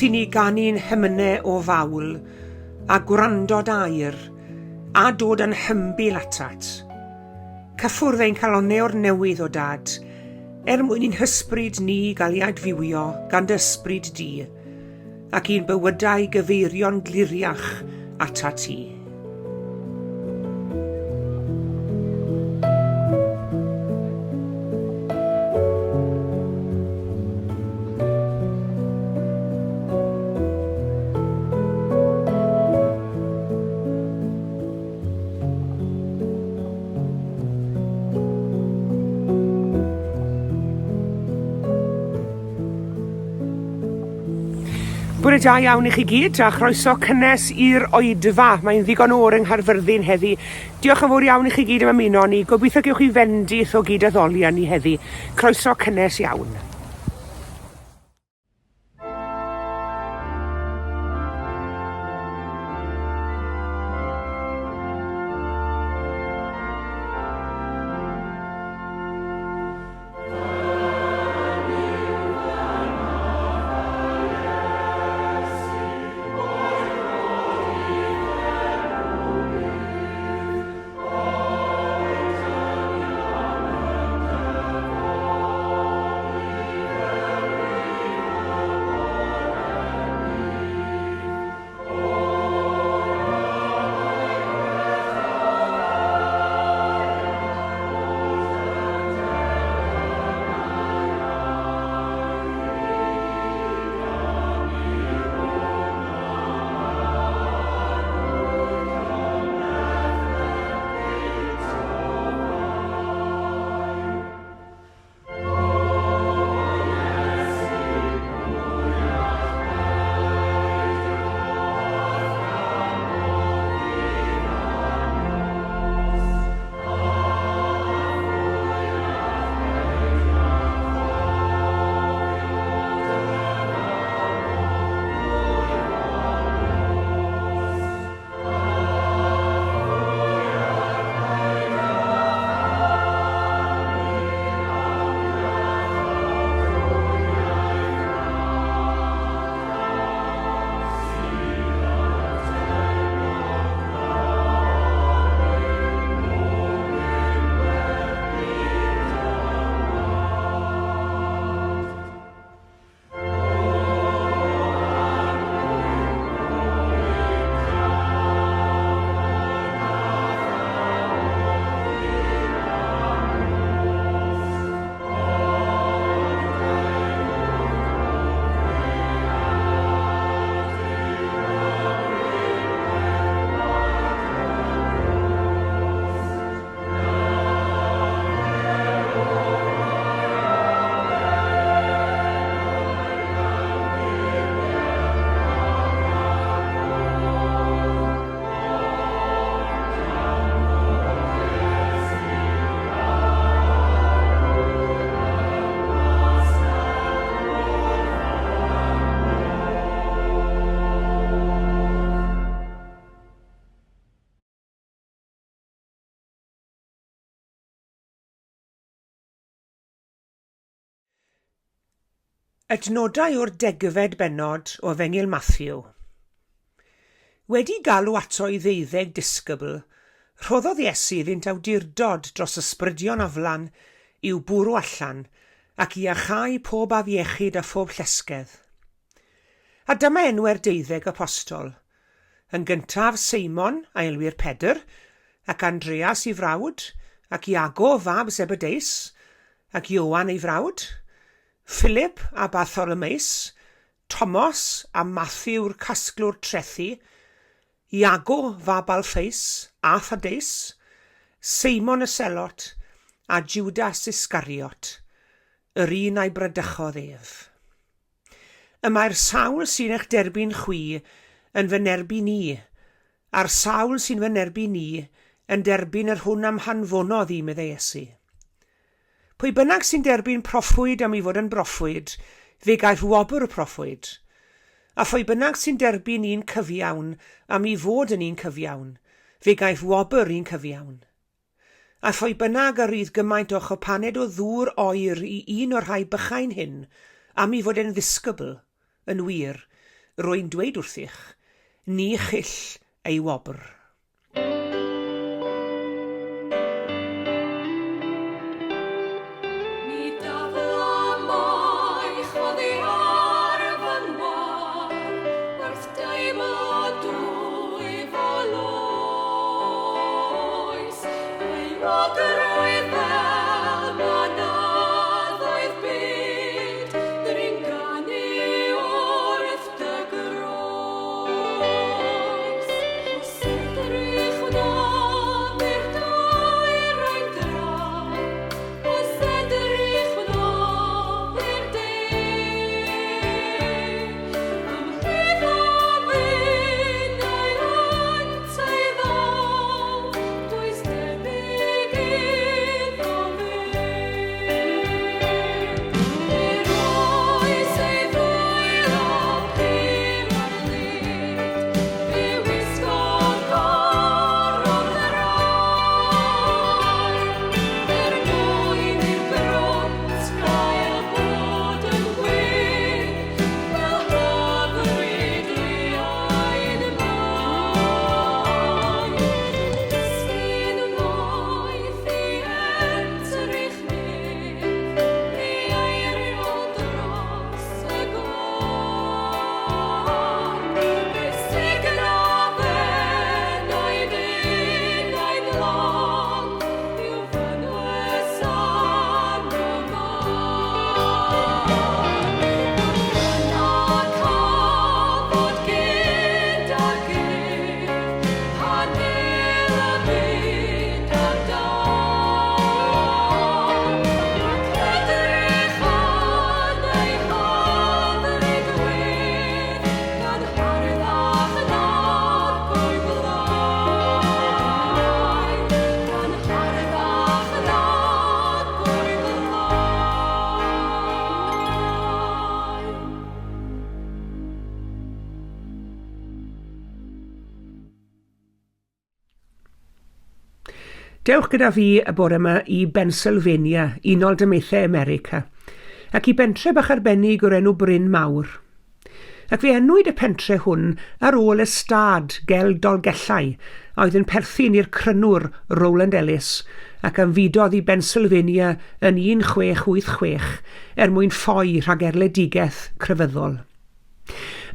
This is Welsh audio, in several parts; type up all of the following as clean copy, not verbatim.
i ni ganu'n hymynau o fawl, a gwrandod air, a dod yn hymbil atat. Cyffwrdd ein calonnau o'r newydd o dad, mwyn i'n hysbryd ni gael ei adfywio gan dy ysbryd di, ac i'n bywydau gyfeirion gliriach ata ti. Bore da iawn i chi gyd a chroeso cynnes i'r oedfa. Mae'n ddigon o'r yng Nghaerfyrddin heddi. Diolch yn fawr iawn i chi gyd am ymuno ni. Gobeithio gewch chi fendith o gyd addolion ni heddi. Croeso cynnes iawn. Adnodau o'r degfed bennod o Efengyl Mathew. Wedi galw ato i ddeuddeg disgybl, rhoddodd Iesu iddynt awdurdod dros ysbrydion aflan i'w bwrw allan ac i achau pob afiechyd a phob llesgedd. A dyma enwau'r 12 apostol. Yn gyntaf Seimon a elwir Pedr, ac Andreas ei frawd, ac Iago fab Zebedeus, ac Ioan ei frawd, Philip a Bartholomeus, Thomas a Matthew'r casglwr trethi, Iago fab Alffeus a Thadeus, Seimon y Selot a Judas Iscariot, yr un a'i bradychodd ef. Y mae'r sawl sy'n eich derbyn chwi yn fy nerbyn ni, a'r sawl sy'n fy nerbyn ni yn derbyn yr hwn am hanfonodd i, meddai Iesu. Pwy bynnag sy'n derbyn proffwyd am ei fod yn broffwyd, fe gaiff wobr y proffwyd. A phwy bynnag sy'n derbyn un cyfiawn am ei fod yn un cyfiawn, fe gaiff wobr un cyfiawn. A phwy bynnag arwydd gymaint o chwpaned o ddŵr oer i un o'r rhai bychain hyn, am ei fod yn ddisgybl, yn wir, rwy'n dweud wrthych, ni chyll ei wobr. Dewch gyda fi y bore yma i Pennsylvania, Unol Daleithiau America, ac i bentre bach arbennig o'r enw Bryn Mawr. Ac fe enwyd y pentre hwn ar ôl y stad gel Dolgellau a oedd yn perthyn i'r crynwr Rowland Ellis ac yn fudodd i Pennsylvania yn 1686 mwyn ffoi rhag erledigaeth crefyddol.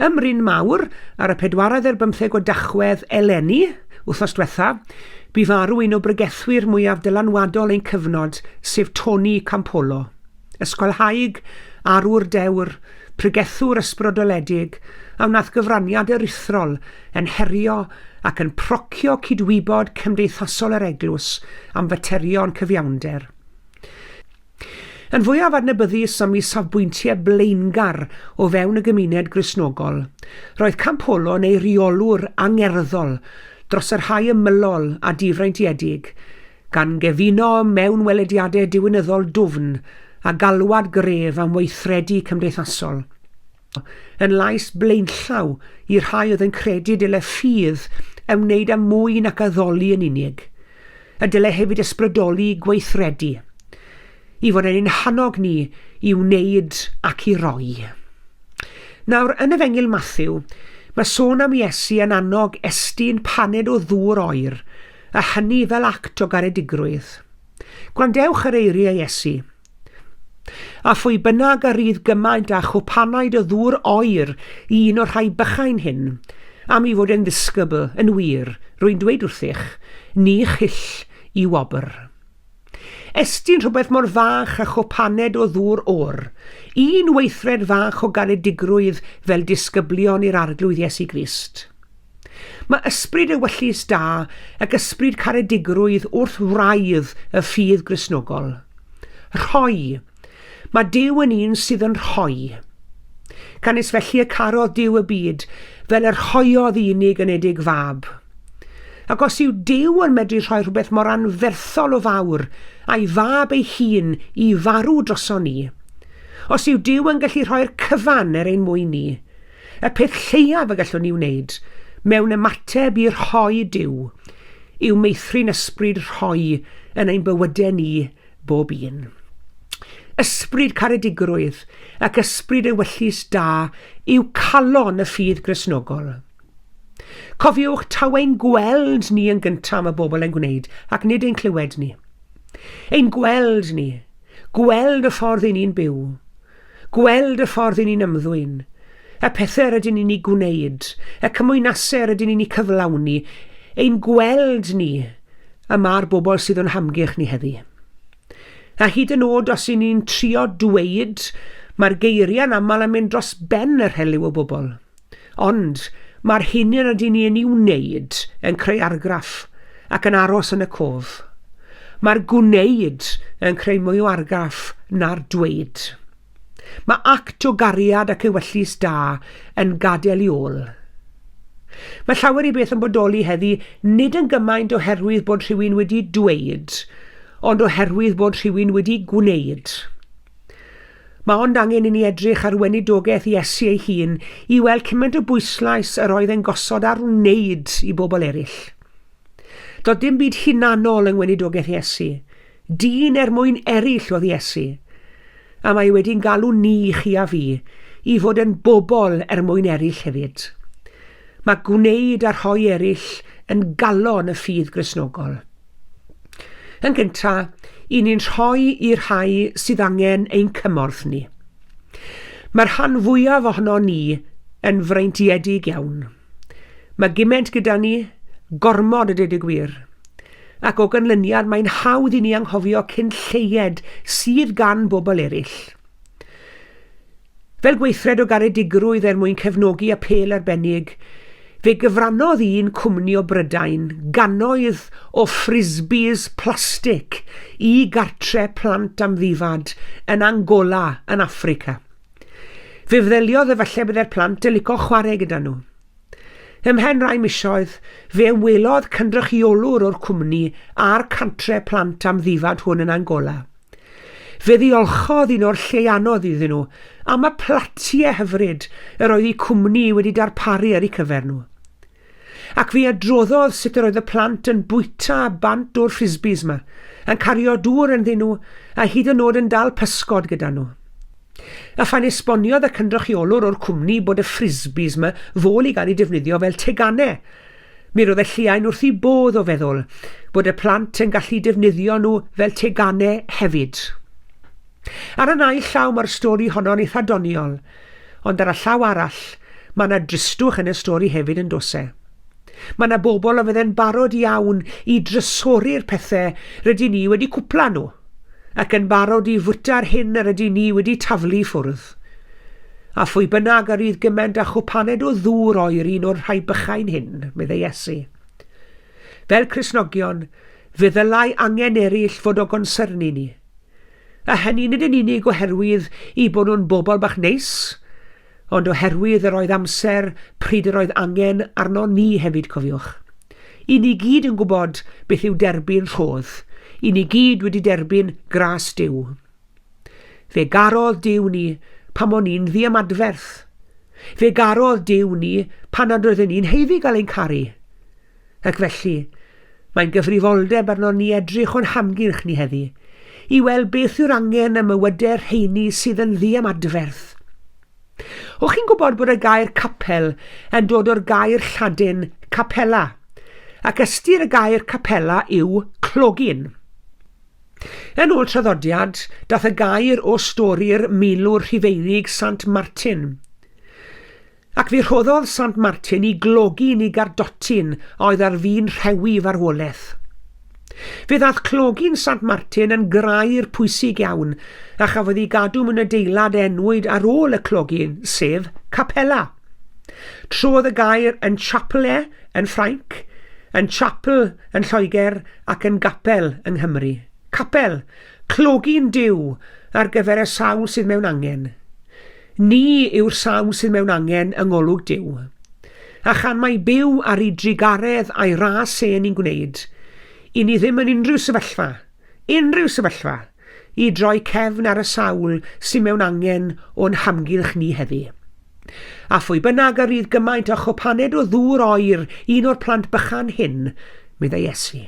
Ym Bryn Mawr, ar y 4 ar 15 o Tachwedd eleni, wythnos diwetha, bu farw un o bregethwyr mwyaf dylanwadol ein cyfnod, sef Tony Campolo. Ysgolhaig, arwr dewr, pregethwr ysbrydoledig, a wnaeth gyfraniad erythrol yn herio ac yn procio cydwybod cymdeithasol yr eglwys am faterion cyfiawnder. Yn fwyaf adnabyddus am ei safbwyntiau blaengar o fewn y gymuned Gristnogol, roedd Campolo neu reolwr angerddol dros yr rhai ymylol a difreintiedig, gan gefuno mewn welediadau diwynyddol dwfn a galwad gref am weithredu cymdeithasol. Yn lais blaenllaw i'r rhai oedd yn credu dyle ffydd ymwneud â mwy nac addoli yn unig, a dyle hefyd ysbrydoli gweithredu, i fod yn ein hannog ni i wneud ac i roi. Nawr, yn Efengyl Matthew, mae sôn am Iesu yn annog estyn paned o ddŵr oer, a hynny fel act o garedigrwydd. Gwrandewch yr eiriau Iesu. A phwy bynnag a rydd gymaint a chwpanaid o ddŵr oer i un o'r rhai bychain hyn, am i fod yn ddisgybl, yn wir, rwy'n dweud wrthych, ni chyll i wobr. Estyn rhywbeth mor fach a chwpaned o ddŵr o'r, un weithred fach o garedigrwydd fel disgyblion i'r arglwydd Iesu Grist. Mae ysbryd ewyllus da ac ysbryd caredigrwydd wrth wraidd y ffydd Gristnogol. Rhoi. Mae Duw yn un sydd yn rhoi. Canis felly y carodd Duw y byd fel yr rhoiodd unig yn edig fab. Ac os yw Duw yn medru rhoi rhywbeth mor anferthol o fawr a'i fab ei hun i farw droson ni, os yw Duw yn gallu rhoi'r cyfan ein mwyn ni, y peth lleiaf y gallwn ni wneud mewn ymateb i'r rhoi Duw yw meithrin ysbryd rhoi yn ein bywydau ni bob un. ysbryd caredigrwydd ac ysbryd ewyllus da yw calon y ffydd Gristnogol. Cofiwch taw ein gweld ni yn gyntaf y bobl yn gwneud, ac nid ein clywed ni. Ein gweld ni, gweld y ffordd i ni'n byw, gweld y ffordd i ni'n ymddwyn, y pethau rydyn ni'n ei gwneud, y cymwynasau rydyn ni'n ei cyflawni, ein gweld ni yma'r bobl sydd yn hamgylch ni heddi. A hyd yn oed os i ni'n trio dweud, mae'r geiriau'n aml yn mynd dros ben yr helyw o bobl. Ond mae'r hyn rydyn ni yn ei wneud yn creu argraff ac yn aros yn y cof. Mae'r gwneud yn creu mwy o argraff na'r dweud. Mae act o gariad ac ewyllus da yn gadael i ôl. Mae llawer i beth yn bodoli heddi nid yn gymaint oherwydd bod rhywun wedi dweud, ond oherwydd bod rhywun wedi gwneud. Mae ond angen i ni edrych ar weinidogaeth Iesu ei hun i weld cymaint o bwyslais yr oedd yn gosod ar wneud i bobl eraill. Doedd dim byd hunanol yng weinidogaeth Iesu. Dyn mwyn eraill oedd Iesu. A mae wedi'n galw ni, chi a fi, i fod yn bobl mwyn eraill hefyd. Mae gwneud a rhoi eraill yn galon y ffydd Gristnogol. Yn gyntaf, i ni'n rhoi i'r rhai sydd angen ein cymorth ni. Mae'r rhan fwyaf ohono ni yn freintiedig iawn. Mae gymaint gyda ni, gormod y dyd y gwir. Ac o ganlyniad mae'n hawdd i ni anghofio cyn lleied sydd gan bobl eraill. Fel gweithred o garedigrwydd mwyn cefnogi apel arbennig, fe gyfrannodd un cwmni o Brydain gannoedd o frisbees plastig i gartre plant amddifad yn Angola yn Affrica. Fe feddeliodd efallai byddai'r plant yn licio chwarae gyda nhw. Ymhen rai misoedd, fe welodd cynrychiolwr o'r cwmni a'r cartre plant amddifad hwn yn Angola. Fe ddiolchodd un o'r lleianodd iddyn nhw am y platiau hyfryd yr oedd eu cwmni wedi darparu ar eu cyfer nhw. Ac fe adroddodd sut yr oedd y plant yn bwyta bant o'r frisbees yma, yn cario dŵr ynddyn nhw a hyd yn oed yn dal pysgod gyda nhw. A phan esboniodd y cynrychiolwr o'r cwmni bod y frisbees yma fod i gael ei defnyddio fel teganau. Mi roedd y lleiain wrth ei bodd o feddwl bod y plant yn gallu defnyddio nhw fel teganau hefyd. Ar y naill llaw mae'r stori honno'n eitha doniol, ond ar y llaw arall mae yna dristwch yn y stori hefyd yn dosau. Mae yna bobl a fydde'n barod iawn i drysori'r pethau rydyn ni wedi cwpla nhw, ac yn barod i fwyta'r hyn yr ydyn ni wedi taflu ffwrdd. A phwy bynnag ar idd gymaint a chwpaned o ddŵr oer un o'r rhai bychain hyn, meddai Iesu. Fel Cristnogion, fe ddylai angen eraill fod o gonsyrnu ni. A hynny nid yn unig oherwydd i bod nhw'n bobl bach neis, ond oherwydd yr oedd amser pryd yr oedd angen arno ni hefyd cofiwch. I ni gyd yn gwybod beth yw derbyn rhodd. I ni gyd wedi derbyn gras Duw. Fe garodd Duw ni pan o'n ni'n ddiamadferth. Fe garodd Duw ni pan nad oedden ni'n heiddi gael ein caru. Ac felly, mae'n gyfrifoldeb arno ni edrych o'n hamgylch ni heddi, i weld beth yw'r angen y mywydau'r rheini sydd yn ddiamadferth. O'ch chi'n gwybod bod y gair capel yn dod o'r gair Lladin capella, ac ystyr y gair capella yw clogin. Yn ôl traddodiad, dath y gair o stori'r milwr Rhufeinig Sant Martin. Ac fe rhoddodd Sant Martin i glogin i Gardotin oedd ar fin rhewi farwolaeth. Fe ddath clogin Sant Martin yn grair pwysig iawn a chafodd ei gadw mewn adeilad enwyd ar ôl y clogin, sef capella. Trodd y gair yn chapelle yn Ffrainc, yn chapel yn Lloegr ac yn gapel yng Nghymru. Capel, clogin Duw ar gyfer y sawl sydd mewn angen. Ni yw'r sawl sydd mewn angen yng ngolwg Duw. A chan mae byw ar ei drigaredd a'i ras e'n ni'n gwneud, i ni ddim yn unrhyw sefyllfa, i droi cefn ar y sawl sydd mewn angen o'n hamgylch ni heddi. A phwy bynnag ar idd gymaint a chwpaned o ddŵr oer un o'r plant bychan hyn, meddai Iesu.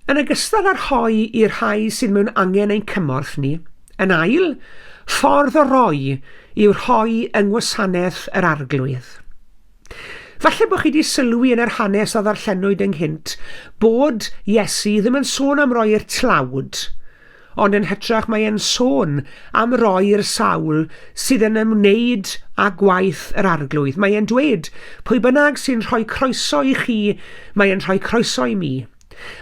Yn ogystal â'r rhoi i'r rhai sydd mewn angen ein cymorth ni, yn ail, ffordd o roi yw'r rhoi yng ngwasanaeth yr arglwydd. Falle bod chi wedi sylwi yn yr hanes a ddarllenwyd ynghynt bod Iesu ddim yn sôn am roi'r tlawd, ond yn hytrach mae e'n sôn am roi'r sawl sydd yn ymwneud â gwaith yr arglwydd. Mae e'n dweud, pwy bynnag sy'n rhoi croeso i chi, mae e'n rhoi croeso i mi.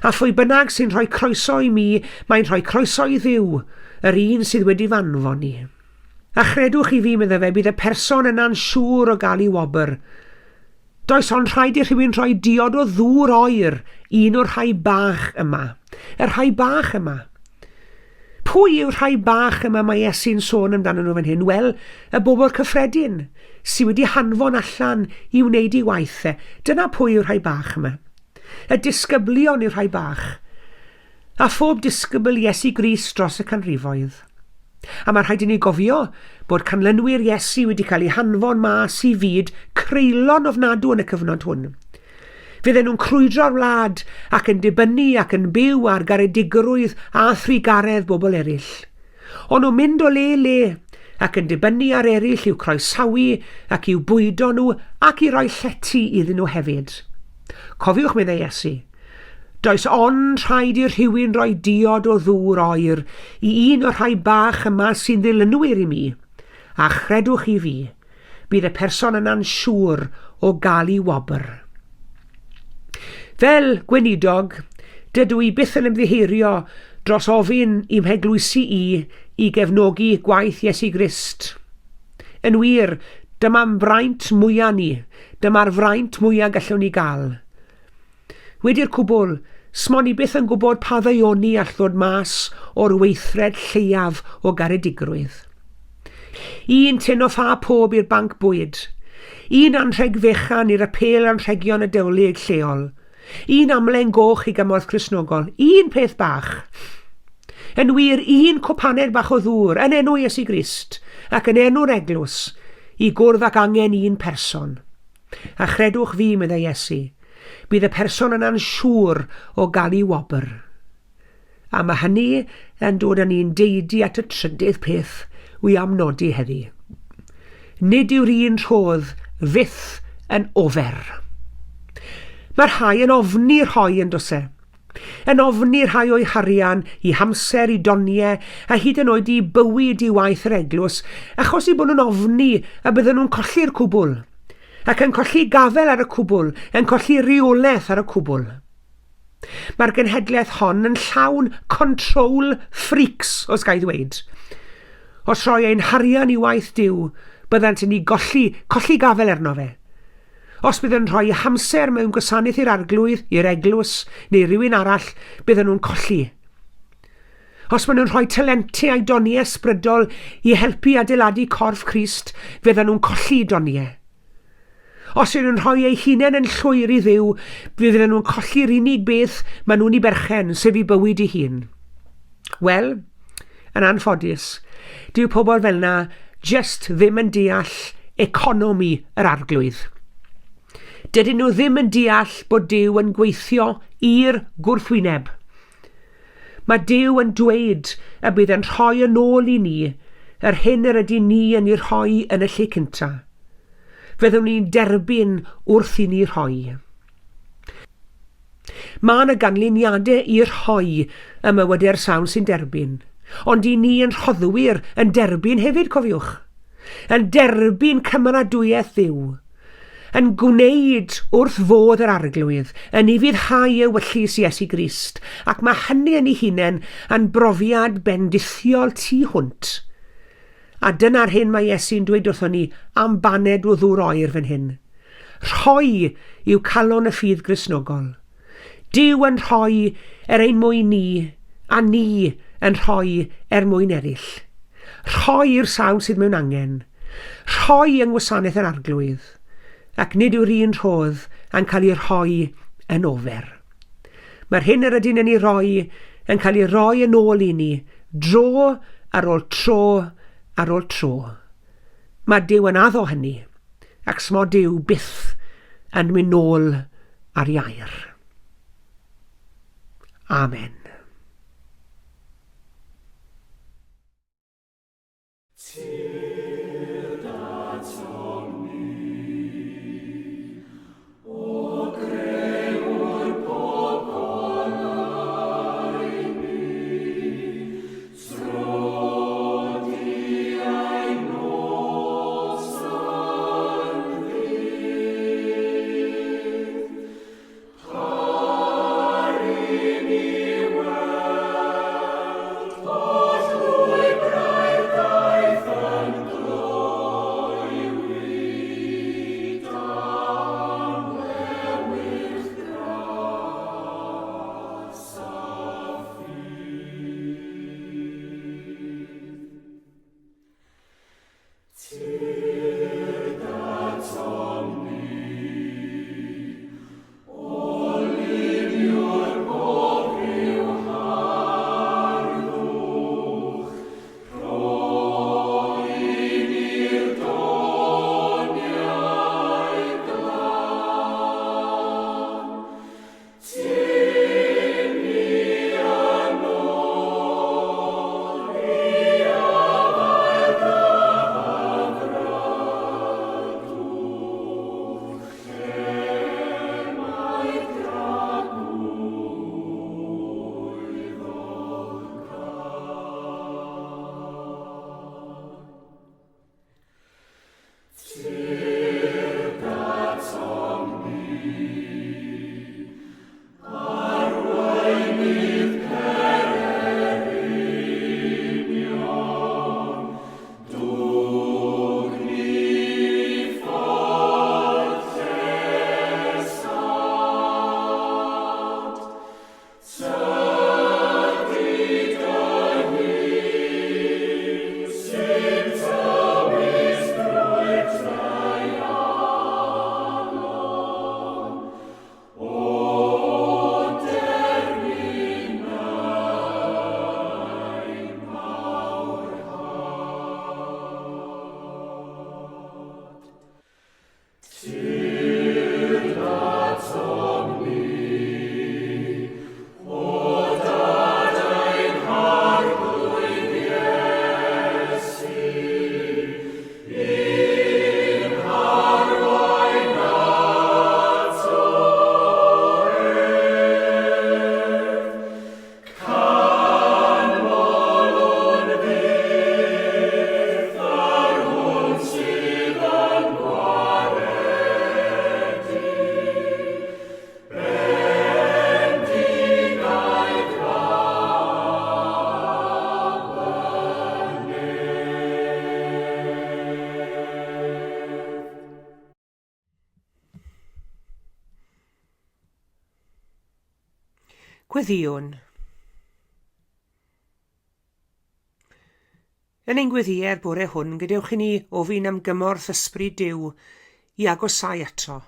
A phwy bynnag sy'n rhoi croeso i mi, mae'n rhoi croeso i Dduw, yr un sydd wedi fanfon ni. A chredwch i fi, medda fe, bydd y person yna'n siŵr o gael ei wobr. Does ond rhaid i rhywun rhoi diod o ddŵr oer, un o'r rhai bach yma. Yr rhai bach yma. Pwy yw'r rhai bach yma mae Iesu'n sôn amdano nhw fan hyn? Wel, y bobl cyffredin, sydd wedi hanfon allan i wneud ei waith e. Dyna pwy yw'r rhai bach yma. Y disgyblion yw'r rhai bach. A phob disgybl Iesu Grist dros y canrifoedd. A mae rhaid i ni gofio bod canlynwyr Iesu wedi cael eu hanfon mas i fyd creulon ofnadw yn y cyfnod hwn. Fydden nhw'n crwydro'r wlad ac yn dibynnu ac yn byw ar garedigrwydd a thrigaredd bobl eraill. Ond nhw'n mynd o le ac yn dibynnu ar eraill i'w croesawu ac i'w bwydo nhw ac i roi llety iddyn nhw hefyd. Cofiwch, meddai Iesu, does ond rhaid i'r rhywun roi diod o ddŵr oer i un o'r rhai bach yma sy'n ddilynwyr i mi, a chredwch i fi, bydd y person yna'n siŵr o gael ei wobr. Fel gweinidog, dydw i byth yn ymddiheurio dros ofyn i'm heglwysi i gefnogi gwaith Iesu Grist. Yn wir, dyma'n fraint mwyaf ni, dyma'r fraint mwyaf gallwn ni gael. Wedi'r cwbl, smon i byth yn gwybod pa ddaioni all ddod mas o'r weithred lleiaf o garedigrwydd. Un tyn o pha pob i'r banc bwyd, un anrheg fechan i'r apel anrhegion y dewlig lleol, un amlen goch i gymorth Cristnogol, un peth bach. Yn wir, un cwpaned bach o ddŵr yn enw Iesu Grist ac yn enw'r eglwys i gwrdd ac angen un person. A chredwch fi, meddai Iesu, bydd y person yna'n siŵr o gael ei wobr. A mae hynny yn dod â ni'n deudi at y trydydd peth wy am nodi heddi. Nid yw'r un rhodd fyth yn ofer. Mae'r rhai yn ofni'r rhoi yn dos e. Yn ofni'r rhai o'i harian, i hamser, i doniau, a hyd yn oed i bywyd i waith yr eglwys, achos i bod nhw'n ofni a bydden nhw'n colli'r cwbl, ac yn colli gafel ar y cwbl, yn colli reolaeth ar y cwbl. Mae'r genhedlaeth hon yn llawn control freaks, os gai ddweud. Os rhoi ein harian i waith Duw, byddant yn ni colli gafel arno fe. Os bydd yn rhoi hamser mewn gwasanaeth i'r arglwydd, i'r eglwys, neu rhywun arall, bydden nhw'n colli. Os maen nhw'n rhoi talentau a'i doniau ysbrydol i helpu adeiladu corff Crist, bydden nhw'n colli doniau. Os ydyn nhw'n rhoi eu hunain yn llwyr i Dduw, bydden nhw'n colli'r unig beth maen nhw'n ei berchen, sef i bywyd ei hun. Wel, yn anffodus, dyw pobl fel yna just ddim yn deall economi yr arglwydd. Dydyn nhw ddim yn deall bod Duw yn gweithio i'r gwrthwyneb. Mae Duw yn dweud y bydd yn rhoi yn ôl i ni yr hyn yr ydy ni yn ei rhoi yn y lle cynta. Fyddwn ni'n derbyn wrth i ni rhoi. Mae yna ganlyniadau i'r rhoi y mywyder sawl sy'n derbyn, ond i ni yn rhoddwyr yn derbyn hefyd, cofiwch. Yn derbyn cymeradwyaeth Dduw. Yn gwneud wrth fodd yr arglwydd, yn ei fyddhau ewyllus Iesu Grist, ac mae hynny yn ei hunain yn brofiad bendithiol tu hwnt. A dyna'r hyn mae Iesu'n dweud wrthon ni am baned o ddŵr oer fan hyn. Rhoi yw calon y ffydd Gristnogol. Duw yn rhoi ein mwyn ni, a ni yn rhoi mwyn eraill. Rhoi i'r sawl sydd mewn angen. Rhoi yng ngwasanaeth yr arglwydd. Ac nid yw'r un rhodd yn cael ei rhoi yn ofer. Mae'r hyn yr ydyn yn ei roi yn cael ei roi yn ôl i ni, dro ar ôl tro ar ôl tro. Mae Duw yn addo hynny, ac smo Duw byth yn mynd nôl ar iair. Amen. Gweddiwn. Yn ein gweddiau'r bore hwn, gadewch i ni ofyn am gymorth ysbryd Duw i agosau eto.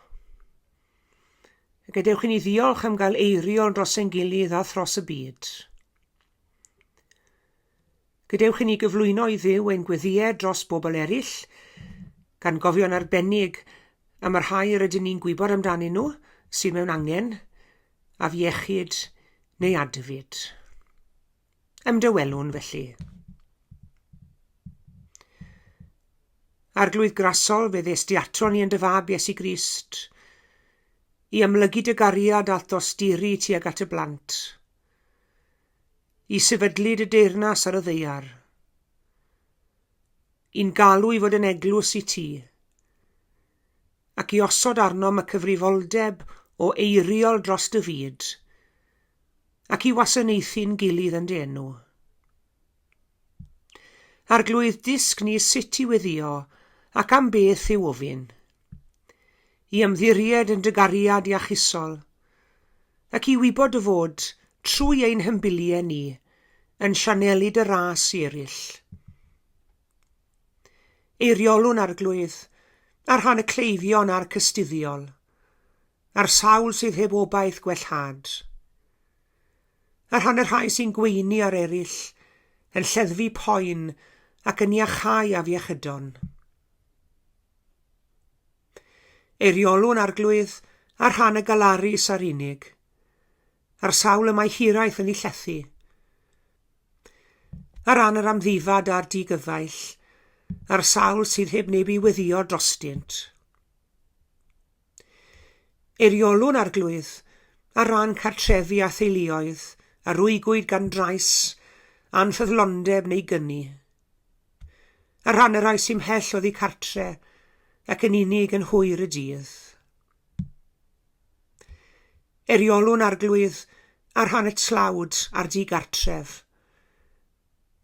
Gadewch i ni ddiolch am gael eirio dros ein gilydd a thros y byd. Gadewch i ni gyflwyno i Dduw ein gweddiau dros bobl eraill, gan gofio'n arbennig am yr rhai rydyn ni'n gwybod amdanyn nhw sy'n mewn angen, a fiechyd neu adfyd. Ymdywelwn felly. Arglwydd grasol fe ddest di ato ni yn dy fab Iesu Grist, i ymlygu dy gariad a't osturi tuag at y blant, i sefydlu dy deyrnas ar y ddeiar, i'n galw i fod yn eglws i ti, ac i osod arnom y cyfrifoldeb o eiriol dros dy fyd, ac i wasanaethu'n gilydd yn dy enw. Arglwydd disg ni sut i weddio ac am beth i'w ofyn, i ymddiried yn dy gariad iachisol, ac i wybod dy fod, trwy ein hymbiliau ni, yn sianelu dy ras eraill. Eiriolwn arglwydd, ar rhan y cleifion a'r cystuddiol, ar sawl sydd heb obaith gwellhad, ar rhan y rhai sy'n gweini ar eraill, yn lleddfu poen ac yn iachau a fiechydon. Eiriolwn arglwydd ar rhan y galarus a'r unig, ar sawl y mae hiraeth yn ei llethu. Ar ran yr amddifad a'r digyfaill, ar sawl sydd heb neb i weddio drostynt. Eiriolwn arglwydd, ar ran cartrefi a theuluoedd, a rwygwyd gan drais, anffyddlondeb neu gynni. Ar ran y rai sy'n mhell oddi cartre, ac yn unig yn hwyr y dydd. Eiriolwn arglwydd, ar rhan y tlawd a'r digartref,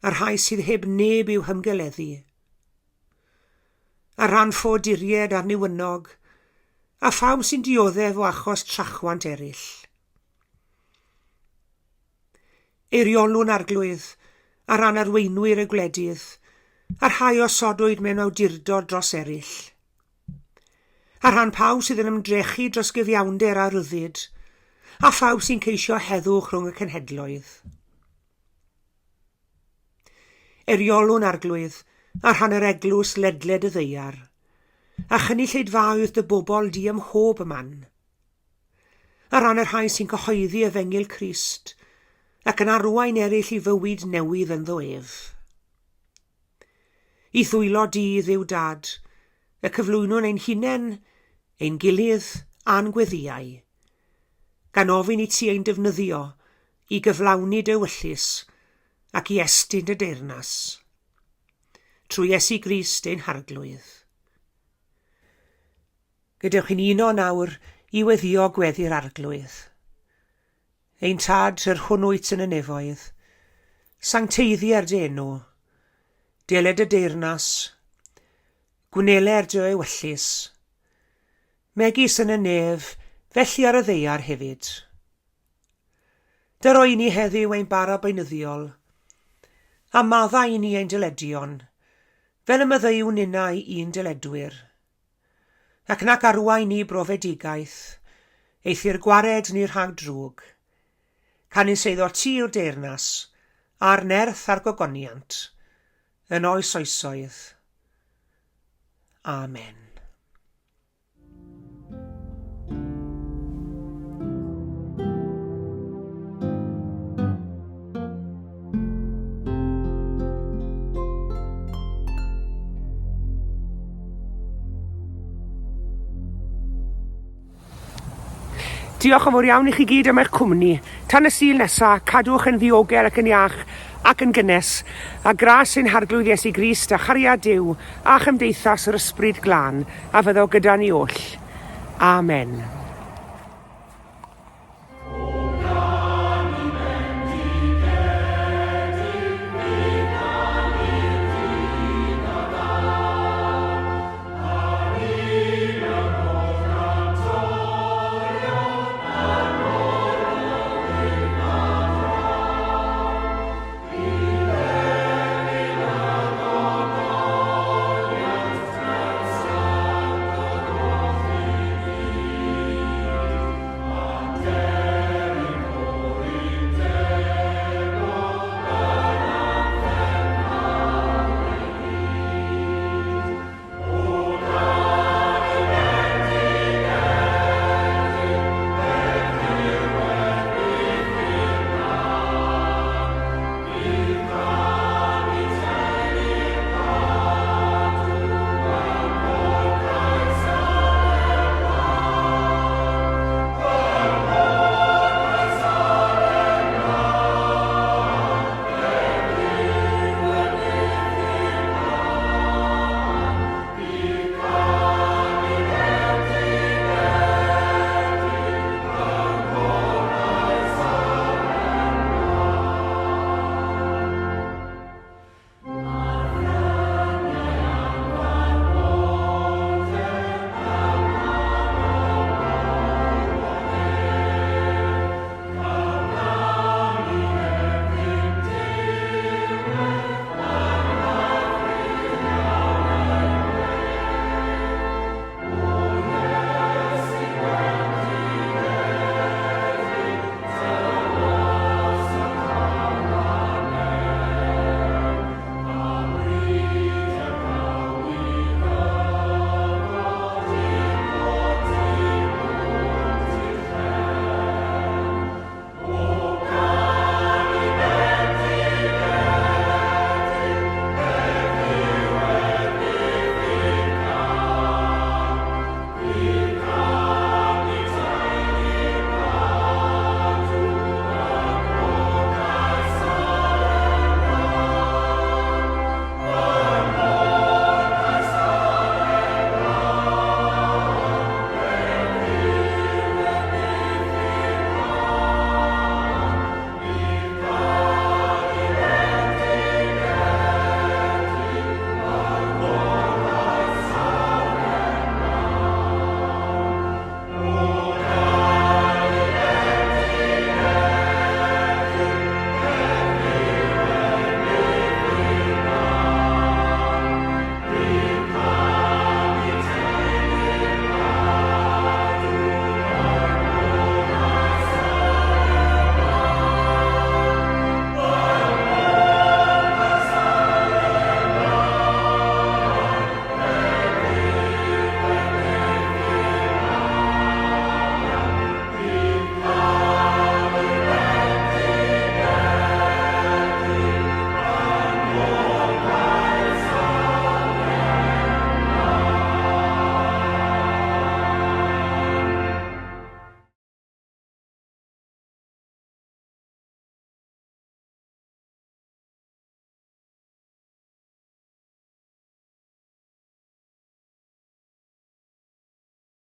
ar rhai sydd heb neb i'w hymgeleddu. Ar ran ffoduried a'r niwynog, a phawb sy'n dioddef o achos trachwant eraill. Eiriolwn arglwydd, ar ran arweinwyr y gwledydd, a rhai osodwyd mewn awdurdod dros eraill. A rhan pawb sydd yn ymdrechu dros gyfiawnder a ryddid, a phawb sy'n ceisio heddwch rhwng y cenhedloedd. Eiriolwn arglwydd, a rhan yr eglwys ledled y ddeiar, a chynulleidfaoedd dy bobl di ym mhob man. A rhan yr rhai sy'n cyhoeddi efengyl Crist, ac yn arwain eraill i fywyd newydd yn ddoef. I ddwylo di Dduw Dad, y cyflwynwn ein hunain, ein gilydd a'n gweddiau, gan ofyn i ti ein defnyddio i gyflawni dy wyllys ac i estyn dy deyrnas. Trwy Iesu Grist ein harglwydd. Gadewch chi'n uno nawr i weddio gweddi'r arglwydd. Ein tad yr hwnnwyt yn y nefoedd, sancteiddi'r dy enw, deled y deyrnas, gwneler dy ewyllus, megis yn y nef, felly ar y ddeiar hefyd. Dy roi ni heddiw ein bara beunyddiol, a madda i ni ein dyledion, fel y myddeiw nina i un dyledwyr, ac nac arwain ni brofedigaeth, eithyr gwared ni'r rhag drwg, can yn seiddo ti yw'r deyrnas, a'r nerth a'r gogoniant, yn oes oesoedd. Amen. Diolch yn fawr iawn i chi gyd am eich cwmni. Tan y Sul nesaf, cadwch yn ddiogel ac yn iach ac yn gynnes, a gras ein harglwydd Iesu Grist a chariad Duw a chymdeithas yr ysbryd glân, a fyddo gyda ni oll. Amen.